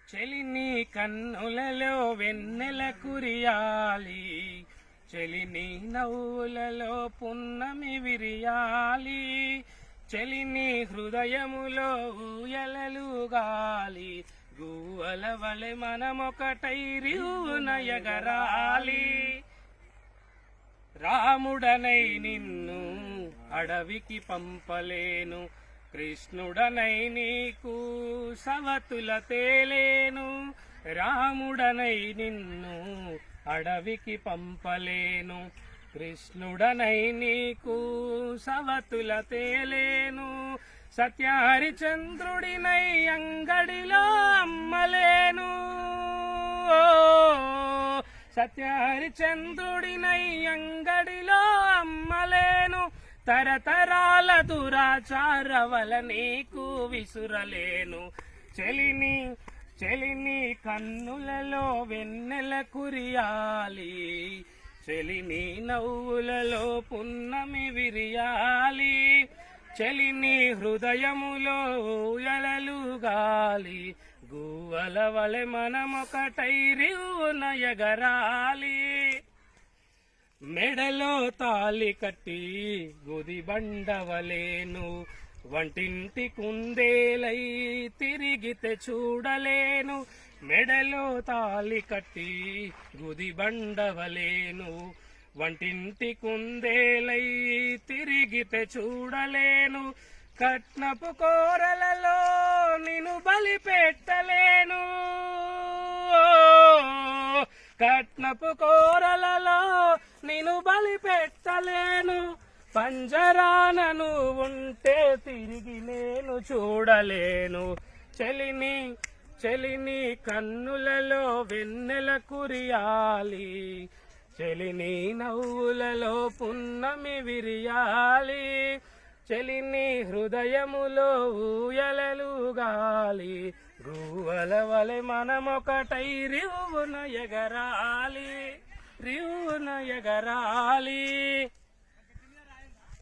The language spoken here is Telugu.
చెలిని కన్నులలో వెన్నెల కురియాలి, చెలిని నవ్వులలో పున్నమి విరియాలి, చెలిని హృదయములో ఊయలలుగాలి, గువ్వల వలె మనమొకటై రివ్వున ఎగరాలి. రాముడనై నిన్ను అడవికి పంపలేను, కృష్ణుడనై నీకు సవతుల తేలేను. రాముడనై నిన్ను అడవికి పంపలేను, కృష్ణుడనై నీకు సవతుల తేలేను. సత్యహరిచంద్రుడినై అంగడిలో అమ్మలేను, సత్యహరిచంద్రుడినై అంగడిలో అమ్మలేను. తరతరాల దురాచార వల నీకు విసురలేను. చెలిని చెలిని కన్నులలో వెన్నెల కురియాలి, చెలిని నవ్వులలో పున్నమి విరియాలి, చెలిని హృదయములో ఊయలలుగాలి, గువ్వల వలె మనమొకటై రివ్వున ఎగరాలి. మెడలో తాలి కట్టి గుది బండవలేను, వంటింటి కుందేలై తిరిగితే చూడలేను. మెడలో తాలి కట్టి గుది బండవలేను, వంటింటి కుందేలై తిరిగితే చూడలేను. కట్నపు కోరలలో నిన్ను బలి పెట్టలేను, కట్నపు కోరలలో నిన్ను బలి పెట్టలేను. పంజరానను ఉంటే తిరిగి నేను చూడలేను. చెలిని చెలిని కన్నులలో వెన్నెల కురియాలి, చెలిని నవ్వులలో పున్నమి విరియాలి, చెలిని హృదయములో ఊయలలుగాలి, గువ్వల వలె మనమొకటై రివ్వున ఎగరాలి, రివ్వున ఎగరాలి.